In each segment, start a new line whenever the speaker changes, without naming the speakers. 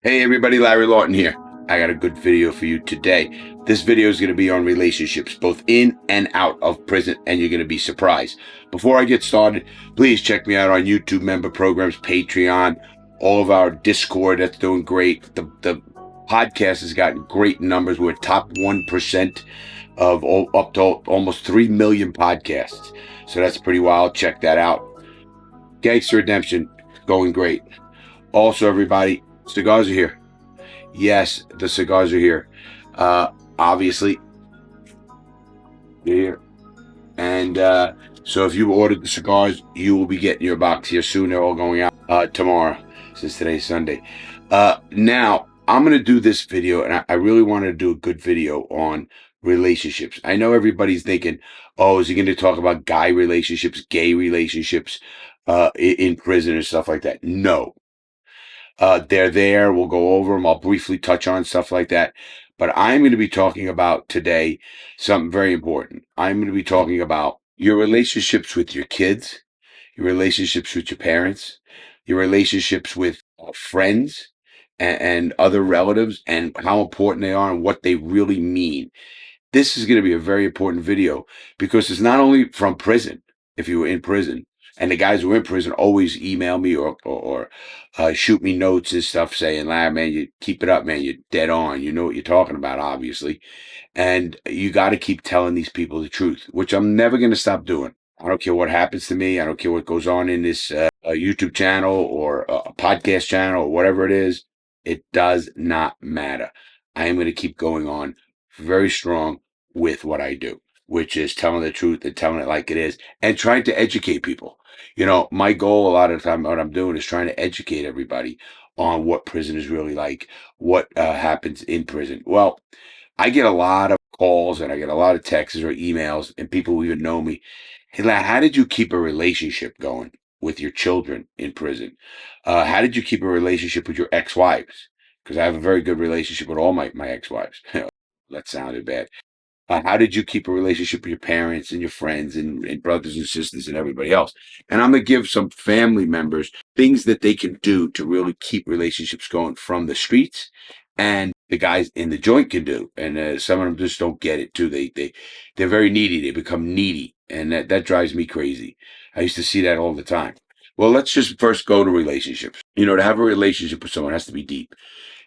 Hey everybody, Larry Lawton here. I got a good video for you today. This video is going to be on relationships, both in and out of prison, and you're going to be surprised. Before I get started, please check me out on YouTube member programs, Patreon, all of our Discord. That's doing great. The podcast has gotten great numbers. We're top 1% of up to almost 3 million podcasts. So that's pretty wild. Check that out. Gangster Redemption, going great. Also, everybody, cigars are here. Yes, the cigars are here. Obviously, they're here. And so if you ordered the cigars, you will be getting your box here soon. They're all going out tomorrow, since today's Sunday. Now, I'm going to do this video, and I really wanted to do a good video on relationships. I know everybody's thinking, oh, is he going to talk about guy relationships, gay relationships in prison and stuff like that? No. They're there. We'll go over them. I'll briefly touch on stuff like that. But I'm going to be talking about today something very important. I'm going to be talking about your relationships with your kids, your relationships with your parents, your relationships with friends and other relatives, and how important they are and what they really mean. This is going to be a very important video because it's not only from prison, if you were in prison, and the guys who are in prison always email me or shoot me notes and stuff saying, "Larry, man, you keep it up, man. You're dead on. You know what you're talking about, obviously. And you got to keep telling these people the truth," which I'm never going to stop doing. I don't care what happens to me. I don't care what goes on in this YouTube channel or a podcast channel or whatever it is. It does not matter. I am going to keep going on very strong with what I do, which is telling the truth and telling it like it is and trying to educate people. You know, my goal a lot of the time, what I'm doing is trying to educate everybody on what prison is really like, what happens in prison. Well, I get a lot of calls and I get a lot of texts or emails and people who even know me. Hey, lad, how did you keep a relationship going with your children in prison? How did you keep a relationship with your ex-wives? Because I have a very good relationship with all my ex-wives. That sounded bad. How did you keep a relationship with your parents and your friends and brothers and sisters and everybody else? And I'm going to give some family members things that they can do to really keep relationships going from the streets, and the guys in the joint can do. And some of them just don't get it too. They're very needy. They become needy. And that drives me crazy. I used to see that all the time. Well, let's just first go to relationships. You know, to have a relationship with someone has to be deep.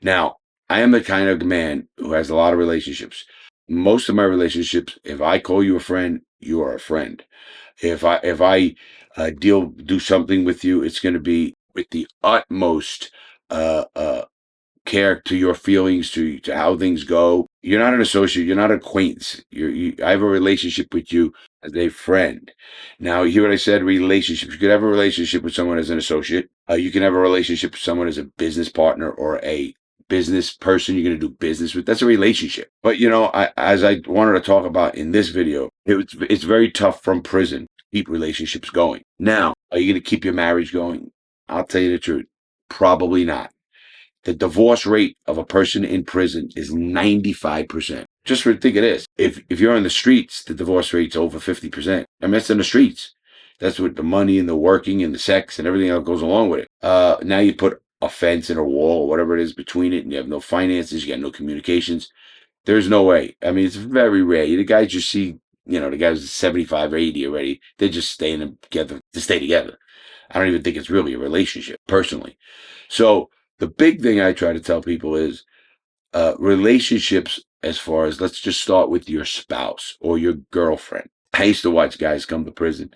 Now, I am the kind of man who has a lot of relationships. Most of my relationships, if I call you a friend, you are a friend. If I do something with you, it's going to be with the utmost uh, uh, care to your feelings, to how things go. You're not an associate. You're not an acquaintance. I have a relationship with you as a friend. Now, you hear what I said? Relationships. You could have a relationship with someone as an associate. You can have a relationship with someone as a business partner or a business person you're going to do business with. That's a relationship. But, you know, as I wanted to talk about in this video, it's very tough from prison to keep relationships going. Now, are you going to keep your marriage going? I'll tell you the truth. Probably not. The divorce rate of a person in prison is 95%. Just for think of this. If you're on the streets, the divorce rate's over 50%. I mean, that's in the streets. That's with the money and the working and the sex and everything else goes along with it. Now you put a fence and a wall or whatever it is between it, and you have no finances, you got no communications. There's no way. I mean, it's very rare. The guys you see, you know, the guys 75 or 80 already, they're just staying together to stay together. I don't even think it's really a relationship, personally. So the big thing I try to tell people is relationships, as far as, let's just start with your spouse or your girlfriend. I used to watch guys come to prison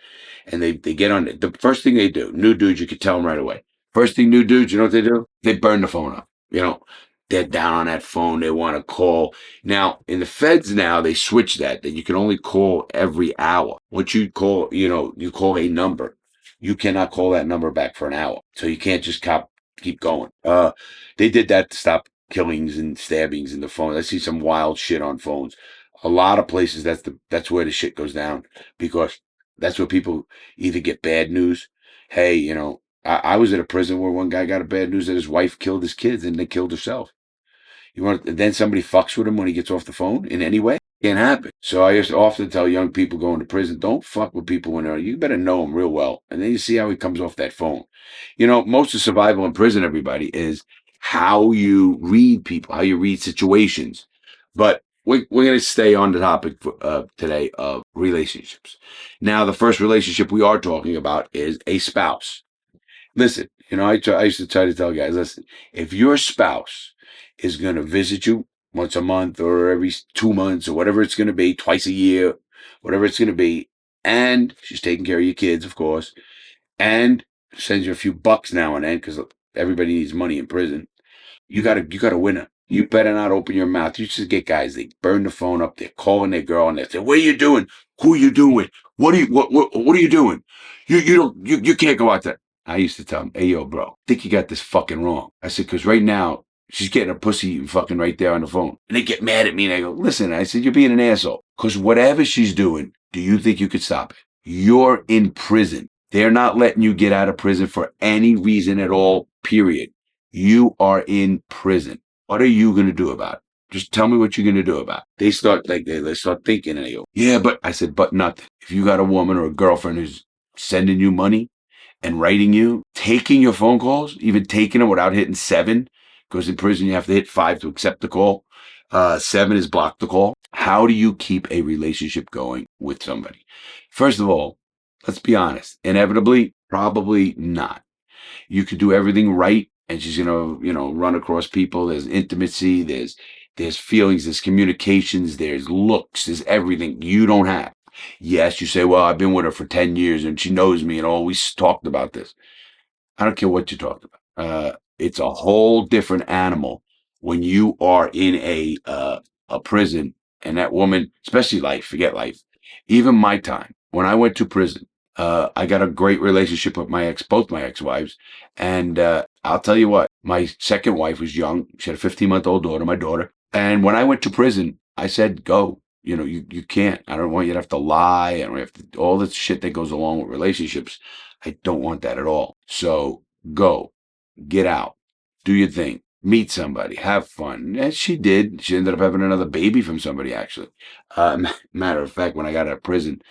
and they get on it. The first thing they do, new dudes, you could tell them right away. First thing, new dudes, you know what they do? They burn the phone up. You know, they're down on that phone. They want to call. Now, in the feds now, they switch that you can only call every hour. What you call, you know, you call a number. You cannot call that number back for an hour. So you can't just keep going. They did that to stop killings and stabbings in the phone. I see some wild shit on phones. A lot of places that's where the shit goes down, because that's where people either get bad news. Hey, you know, I was in a prison where one guy got a bad news that his wife killed his kids and then killed herself. And then somebody fucks with him when he gets off the phone in any way? Can't happen. So I used to often tell young people going to prison, don't fuck with people when they're, you better know them real well. And then you see how he comes off that phone. You know, most of survival in prison, everybody, is how you read people, how you read situations. But we're going to stay on the topic today of relationships. Now, the first relationship we are talking about is a spouse. Listen, I used to try to tell guys, listen, if your spouse is going to visit you once a month or every 2 months or whatever it's going to be, twice a year, whatever it's going to be, and she's taking care of your kids, of course, and sends you a few bucks now and then because everybody needs money in prison. You gotta win her. You better not open your mouth. You just get guys, they burn the phone up, they're calling their girl and they say, what are you doing? Who are you doing with? What are you doing? You can't go out there. I used to tell him, hey yo, bro, I think you got this fucking wrong. I said, cause right now she's getting a pussy fucking right there on the phone. And they get mad at me and I go, listen, I said, you're being an asshole. Cause whatever she's doing, do you think you could stop it? You're in prison. They're not letting you get out of prison for any reason at all, period. You are in prison. What are you going to do about it? Just tell me what you're going to do about it. They start thinking and they go, yeah, but I said, but nothing. If you got a woman or a girlfriend who's sending you money and writing you, taking your phone calls, even taking them without hitting 7, because in prison you have to hit 5 to accept the call. 7 is block the call. How do you keep a relationship going with somebody? First of all, let's be honest. Inevitably, probably not. You could do everything right and she's gonna, run across people. There's intimacy, there's feelings, there's communications, there's looks, there's everything you don't have. Yes, you say, well, I've been with her for 10 years and she knows me and always talked about this. I don't care what you talked about. It's a whole different animal when you are in a prison and that woman, especially life, forget life. Even my time when I went to prison, I got a great relationship with both my ex-wives, and I'll tell you what, my second wife was young. She had a 15-month-old daughter, my daughter, and when I went to prison, I said, "Go." You can't. I don't want you to have to lie. I don't have to all the shit that goes along with relationships. I don't want that at all. So go, get out, do your thing, meet somebody, have fun. And she did. She ended up having another baby from somebody, actually. Matter of fact, when I got out of prison,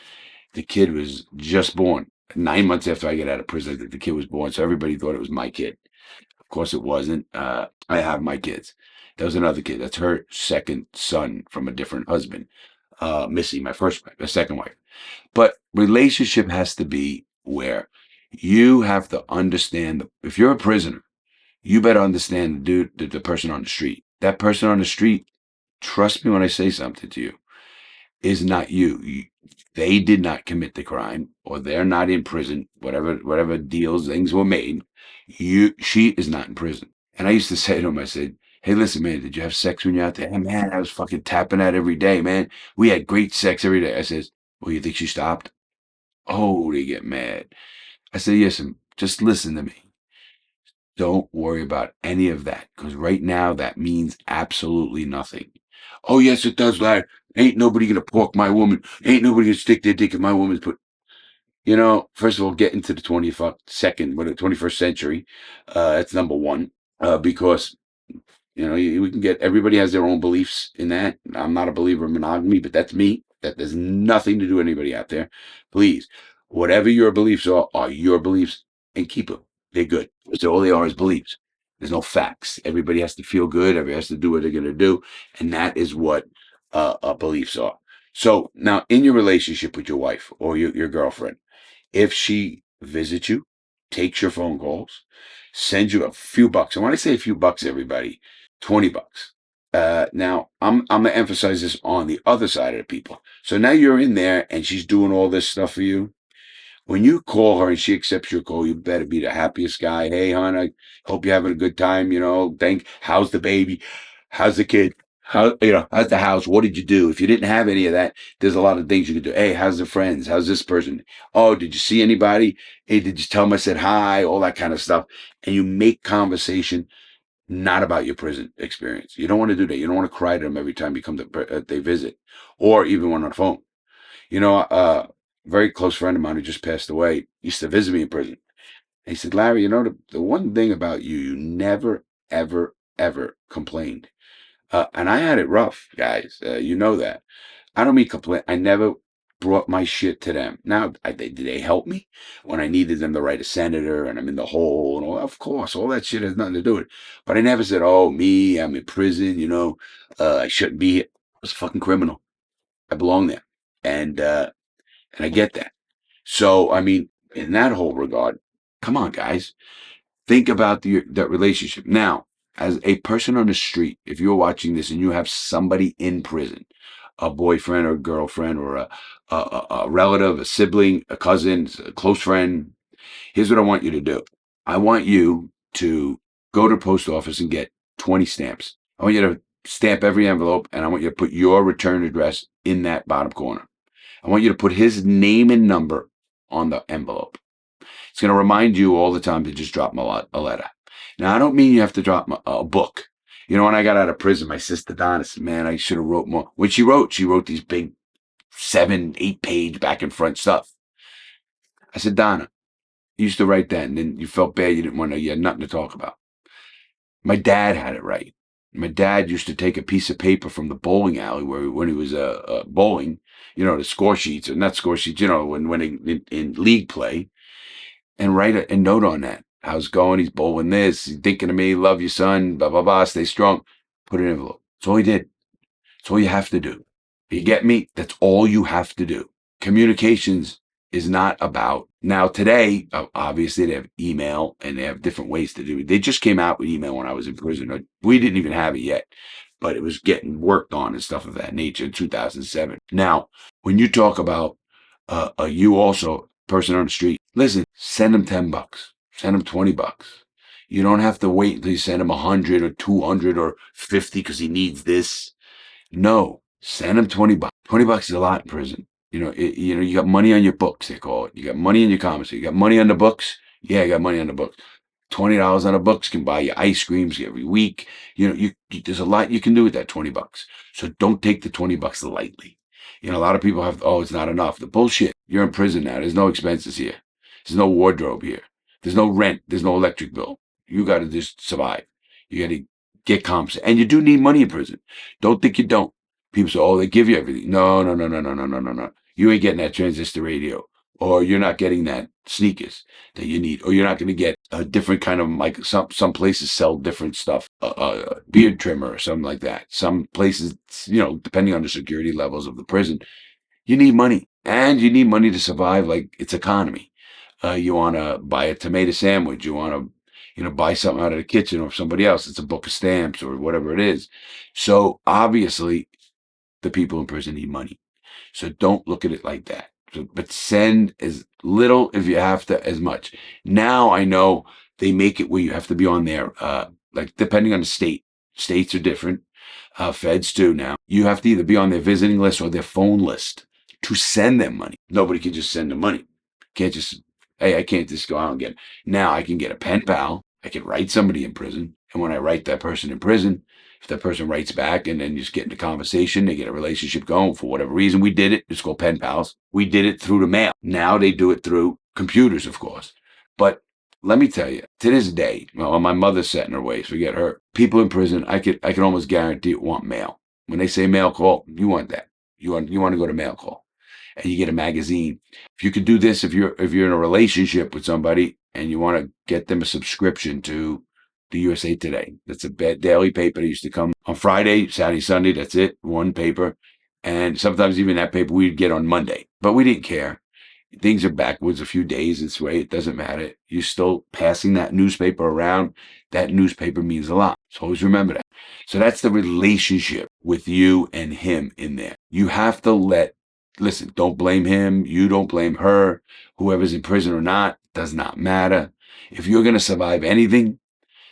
the kid was just born. 9 months after I got out of prison, the kid was born. So everybody thought it was my kid. Of course, it wasn't. I have my kids. There was another kid. That's her second son from a different husband. Missy, my first wife, my second wife. But relationship has to be where you have to understand if you're a prisoner, you better understand the person on the street. That person on the street, trust me when I say something to you, is not you. They did not commit the crime, or they're not in prison. Whatever deals, things were made. She is not in prison. And I used to say to him, I said, hey, listen, man, did you have sex when you're out there? Hey, man, I was fucking tapping that every day, man. We had great sex every day. I says, well, you think she stopped? Oh, they get mad. I said, listen, just listen to me. Don't worry about any of that, because right now that means absolutely nothing. Oh, yes, it does, Larry. Ain't nobody gonna pork my woman. Ain't nobody gonna stick their dick in my woman's put. First of all, get into the 21st century. That's number one. Because we can get everybody has their own beliefs in that. I'm not a believer in monogamy, but that's me. That there's nothing to do with anybody out there. Please, whatever your beliefs are your beliefs, and keep them. They're good. So all they are is beliefs. There's no facts. Everybody has to feel good. Everybody has to do what they're gonna do, and that is what beliefs are. So now, in your relationship with your wife or your girlfriend, if she visits you, takes your phone calls, sends you a few bucks, and when I say a few bucks, everybody, $20. Now, I'm gonna emphasize this on the other side of the people. So now you're in there and she's doing all this stuff for you. When you call her and she accepts your call, you better be the happiest guy. Hey, hon, I hope you're having a good time. How's the baby? How's the kid? How's the house? What did you do? If you didn't have any of that, there's a lot of things you could do. Hey, how's the friends? How's this person? Oh, did you see anybody? Hey, did you tell them I said hi? All that kind of stuff. And you make conversation not about your prison experience. You don't want to do that. You don't want to cry to them every time they visit, or even when on the phone. A very close friend of mine who just passed away used to visit me in prison. And he said, Larry, the one thing about you, you never, ever, ever complained. And I had it rough, guys. You know that. I don't mean complain. I never brought my shit to them. Now, did they help me when I needed them to write a senator and I'm in the hole and all? Of course, all that shit has nothing to do with it. But I never said, "Oh, me, I'm in prison. I shouldn't be here." I was a fucking criminal. I belong there, and I get that. So, I mean, in that whole regard, come on, guys, think about that relationship. Now, as a person on the street, if you're watching this and you have somebody in prison, a boyfriend or a girlfriend or a relative, a sibling, a cousin, a close friend, here's what I want you to do. I want you to go to the post office and get 20 stamps. I want you to stamp every envelope, and I want you to put your return address in that bottom corner. I want you to put his name and number on the envelope. It's going to remind you all the time to just drop him a letter. Now, I don't mean you have to drop a book. When I got out of prison, my sister Donna said, "Man, I should have wrote more." When she wrote these big 7, 8-page back and front stuff. I said, "Donna, you used to write that, and then you felt bad. You had nothing to talk about." My dad had it right. My dad used to take a piece of paper from the bowling alley when he was bowling, the score sheets, or not score sheets, when in league play, and write a note on that. How's it going? He's bowling this. He's thinking of me. Love you, son. Blah, blah, blah. Stay strong. Put it in an envelope. That's all he did. That's all you have to do. You get me? That's all you have to do. Communications is not about, now today, obviously they have email and they have different ways to do it. They just came out with email when I was in prison. We didn't even have it yet, but it was getting worked on and stuff of that nature in 2007. Now, when you talk about you also, person on the street, listen, send them $10, send them $20. You don't have to wait until you send him 100 or 200 or 50 because he needs this. No, send him $20. $20 is a lot in prison. You got money on your books, they call it. You got money in your commissary. You got money on the books. Yeah, you got money on the books. $20 on the books can buy you ice creams every week. There's a lot you can do with that $20. So don't take the $20 lightly. A lot of people have, "Oh, it's not enough." The bullshit. You're in prison now. There's no expenses here. There's no wardrobe here. There's no rent. There's no electric bill. You got to just survive. You got to get comps. And you do need money in prison. Don't think you don't. People say, "Oh, they give you everything." No, no, no, no, no, no, no, no, no. You ain't getting that transistor radio, or you're not getting that sneakers that you need, or you're not going to get a different kind of, like some places sell different stuff, beard trimmer or something like that. Some places, depending on the security levels of the prison, you need money, and you need money to survive. Like, it's economy. You want to buy a tomato sandwich. You want to, buy something out of the kitchen or somebody else. It's a book of stamps or whatever it is. So obviously, the people in prison need money. So don't look at it like that. But send as little if you have to, as much. Now I know they make it where you have to be on there, like depending on the state. States are different. Feds too now. You have to either be on their visiting list or their phone list to send them money. Nobody can just send them money. Can't just, hey, I can't just go out and get it. Now I can get a pen pal. I can write somebody in prison. And when I write that person in prison, if that person writes back and then you just get into conversation, they get a relationship going for whatever reason. We did it. It's called pen pals. We did it through the mail. Now they do it through computers, of course. But let me tell you, to this day, well, my mother's set in her ways. Forget her. People in prison, I can almost guarantee it, want mail. When they say mail call, you want that. You want to go to mail call, and you get a magazine. If you could do this, if you're in a relationship with somebody and you want to get them a subscription to the USA Today, that's a daily paper that used to come on Friday, Saturday, Sunday. That's it, one paper, and sometimes even that paper we'd get on Monday. But we didn't care. Things are backwards a few days this way. It doesn't matter. You're still passing that newspaper around. That newspaper means a lot. So always remember that. So that's the relationship with you and him in there. You have to listen, don't blame him. You don't blame her. Whoever's in prison or not, does not matter. If you're going to survive anything,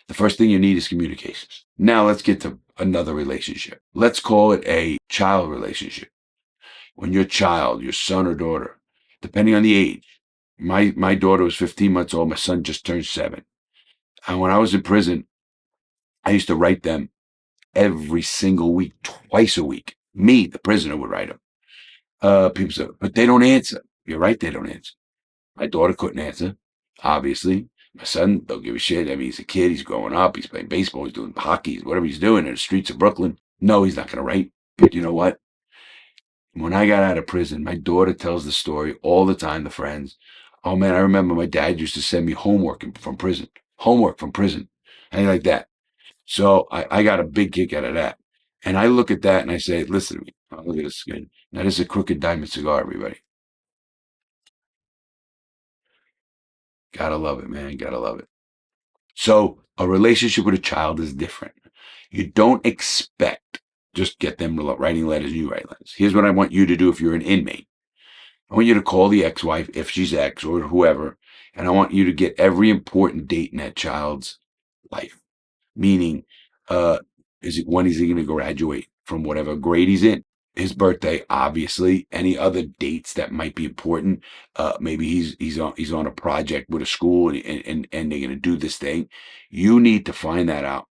the first thing you need is communications. Now let's get to another relationship. Let's call it a child relationship. When your child, your son or daughter, depending on the age, my daughter was 15 months old. My son just turned 7. And when I was in prison, I used to write them every single week, twice a week. Me, the prisoner, would write them. People say, but they don't answer. You're right, they don't answer. My daughter couldn't answer, obviously. My son don't give a shit. I mean, he's a kid. He's growing up. He's playing baseball. He's doing hockey. Whatever he's doing in the streets of Brooklyn. No, he's not going to write. But you know what? When I got out of prison, my daughter tells the story all the time to friends. Oh man, I remember my dad used to send me from prison, homework from prison, and like that. So I got a big kick out of that. And I look at that and I say, listen to me. Oh, look at this skin. Now, this is a crooked diamond cigar, everybody. Gotta love it, man. Gotta love it. So a relationship with a child is different. You don't expect just get them writing letters and you write letters. Here's what I want you to do if you're an inmate. I want you to call the ex-wife, if she's ex or whoever, and I want you to get every important date in that child's life. Meaning, uh, when is he going to graduate from whatever grade he's in? His birthday, obviously. Any other dates that might be important? Maybe he's on a project with a school and they're going to do this thing. You need to find that out,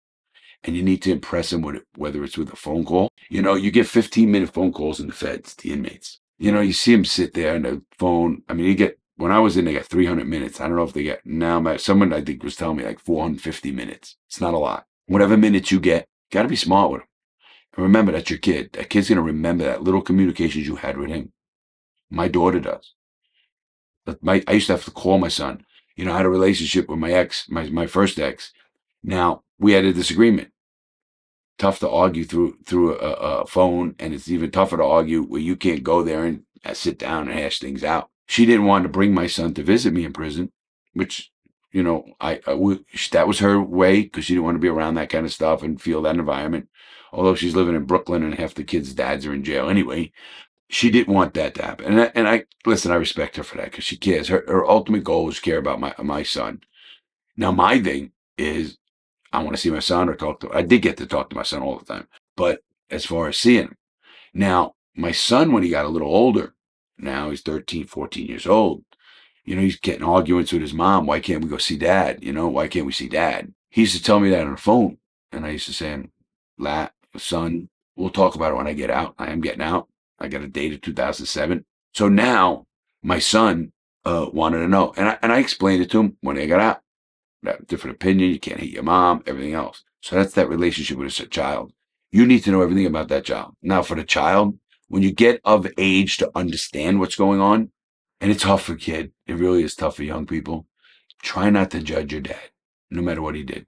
and you need to impress him with it, whether it's with a phone call. You get 15-minute phone calls in the feds, the inmates. You see them sit there on the phone. I mean, when I was in, they got 300 minutes. I don't know if they get now. Someone I think was telling me like 450 minutes. It's not a lot. Whatever minutes you get, got to be smart with them. And remember, that's your kid. That kid's going to remember that little communications you had with him. My daughter does. I used to have to call my son. I had a relationship with my ex, my first ex. Now, we had a disagreement. Tough to argue through a phone, and it's even tougher to argue where you can't go there and sit down and hash things out. She didn't want to bring my son to visit me in prison, which that was her way because she didn't want to be around that kind of stuff and feel that environment. Although she's living in Brooklyn and half the kids' dads are in jail anyway, she didn't want that to happen. And I listen, I respect her for that because she cares. Her ultimate goal is to care about my son. Now my thing is I want to see my son or talk to him. I did get to talk to my son all the time. But as far as seeing him, now my son, when he got a little older, now he's 13, 14 years old, he's getting arguments with his mom. Why can't we go see dad? Why can't we see dad? He used to tell me that on the phone. And I used to say, son, we'll talk about it when I get out. I am getting out. I got a date of 2007. So now my son wanted to know. And I explained it to him when I got out. That different opinion. You can't hate your mom, everything else. So that's that relationship with a child. You need to know everything about that child. Now, for the child, when you get of age to understand what's going on, and it's tough for kid, it really is tough for young people. Try not to judge your dad, no matter what he did.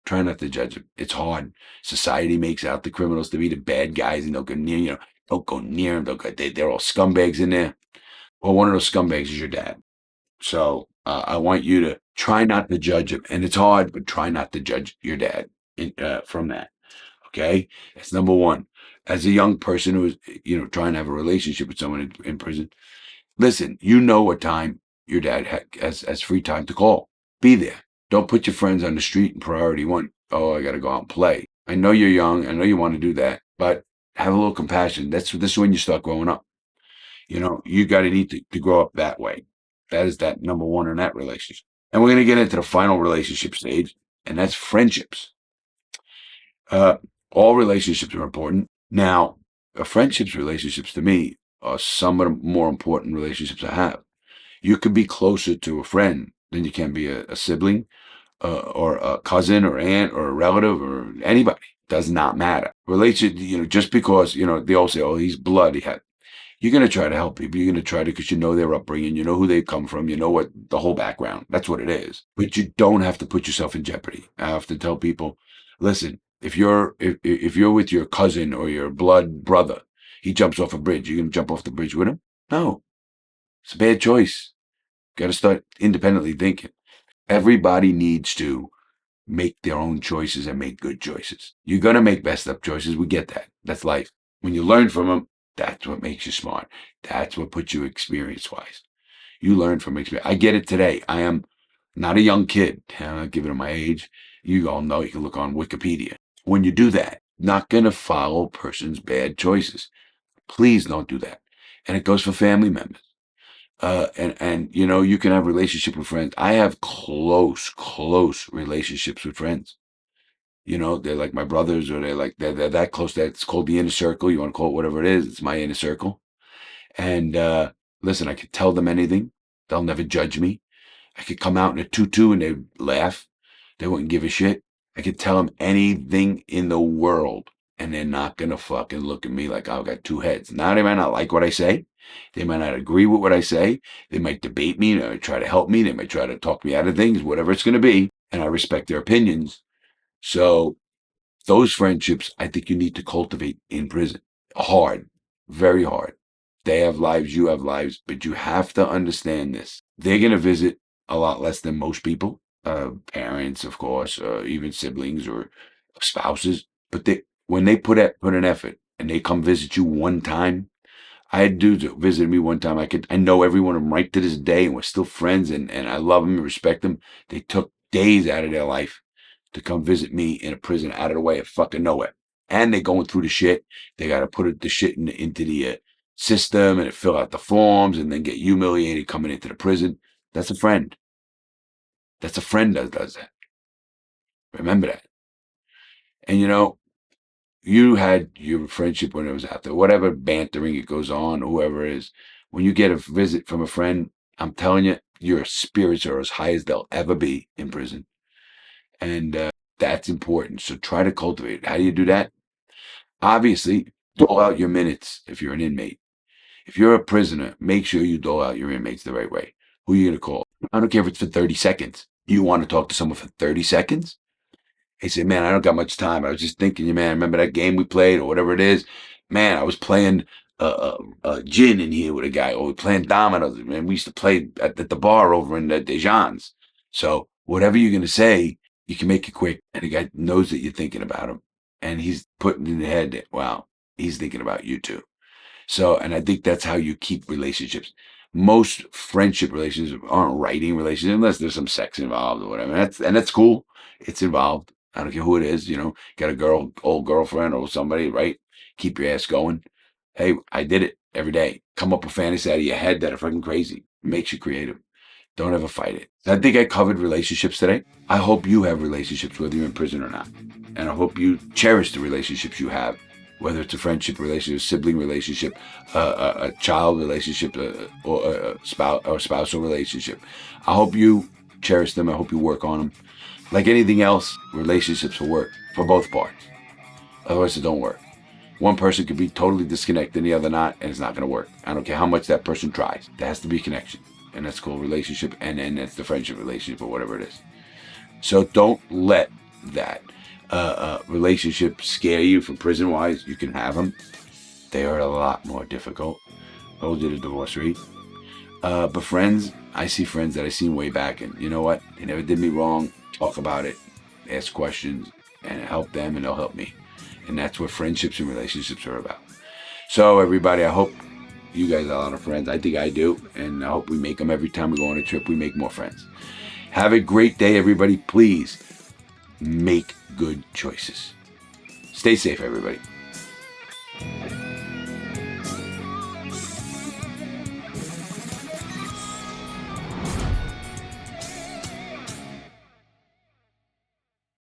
Try not to judge him. It's hard. Society makes out the criminals to be the bad guys, and don't go near, don't go near them. They're all scumbags in there. Well, one of those scumbags is your dad. So I want you to try not to judge him. And it's hard, but try not to judge your dad from that. Okay? That's number one. As a young person who is, trying to have a relationship with someone in prison, listen, what time your dad has free time to call. Be there. Don't put your friends on the street in priority one. Oh, I got to go out and play. I know you're young. I know you want to do that, but have a little compassion. This is when you start growing up. You got to need to grow up that way. That is that number one in that relationship. And we're going to get into the final relationship stage, and that's friendships. Uh, all relationships are important. Now, relationships to me are some of the more important relationships I have. You could be closer to a friend than you can be a sibling, or a cousin or aunt or a relative or anybody. Does not matter. Relation, just because, they all say, oh, he's blood. You're going to try to help people. You're going to try to, because you know their upbringing, you know who they come from, you know what the whole background. That's what it is. But you don't have to put yourself in jeopardy. I have to tell people, listen, if you're with your cousin or your blood brother, he jumps off a bridge, you're going to jump off the bridge with him? No, it's a bad choice. Got to start independently thinking. Everybody needs to make their own choices and make good choices. You're going to make messed up choices. We get that. That's life. When you learn from them, that's what makes you smart. That's what puts you experience-wise. You learn from experience. I get it today. I am not a young kid. I'm not giving it my age. You all know. You can look on Wikipedia. When you do that, not going to follow a person's bad choices. Please don't do that. And it goes for family members. And you can have relationship with friends. I have close relationships with friends. They're like my brothers, or they're that close that it's called the inner circle. You want to call it whatever it is. It's my inner circle. And listen, I could tell them anything. They'll never judge me. I could come out in a tutu and they'd laugh. They wouldn't give a shit. I could tell them anything in the world and they're not going to fucking look at me like I've got two heads. Now, they might not like what I say. They might not agree with what I say. They might debate me, or try to help me. They might try to talk me out of things, whatever it's going to be. And I respect their opinions. So those friendships, I think you need to cultivate in prison. Hard, very hard. They have lives, you have lives, but you have to understand this. They're going to visit a lot less than most people, parents, of course, even siblings or spouses. But when they put an effort and they come visit you one time, I had dudes that visited me one time. I know every one of them right to this day, and we're still friends, and I love them and respect them. They took days out of their life to come visit me in a prison out of the way of fucking nowhere. And they're going through the shit. They got to put the shit into the system and fill out the forms and then get humiliated coming into the prison. That's a friend. That's a friend that does that. Remember that. And you had your friendship when it was out there, whatever bantering it goes on, whoever it is. When you get a visit from a friend, I'm telling you, your spirits are as high as they'll ever be in prison. And that's important. So try to cultivate it. How do you do that? Obviously, dole out your minutes if you're an inmate. If you're a prisoner, make sure you dole out your inmates the right way. Who are you going to call? I don't care if it's for 30 seconds. You want to talk to someone for 30 seconds? He said, man, I don't got much time. I was just thinking, man, remember that game we played or whatever it is? Man, I was playing gin in here with a guy, or we playing dominoes. Man, we used to play at the bar over in Dejan's. So whatever you're going to say, you can make it quick. And the guy knows that you're thinking about him. And he's putting in the head that, wow, he's thinking about you too. So, and I think that's how you keep relationships. Most friendship relationships aren't writing relationships unless there's some sex involved or whatever. That's cool. It's involved. I don't care who it is, got a old girlfriend or somebody, right? Keep your ass going. Hey, I did it every day. Come up with fantasies out of your head that are fucking crazy. Makes you creative. Don't ever fight it. I think I covered relationships today. I hope you have relationships, whether you're in prison or not. And I hope you cherish the relationships you have, whether it's a friendship relationship, a sibling relationship, a child relationship, or a spousal relationship. I hope you cherish them. I hope you work on them. Like anything else, relationships will work for both parts. Otherwise, it don't work. One person could be totally disconnected and the other not, and it's not going to work. I don't care how much that person tries. There has to be a connection. And that's called relationship, and then that's the friendship relationship or whatever it is. So don't let that relationship scare you from prison-wise. You can have them. They are a lot more difficult. Told you the divorce rate. But friends, I see friends that I seen way back, and you know what? They never did me wrong. Talk about it, ask questions, and help them, and they'll help me. And that's what friendships and relationships are about. So everybody, I hope you guys have a lot of friends. I think I do, and I hope we make them every time we go on a trip. We make more friends. Have a great day, everybody. Please make good choices. Stay safe, everybody.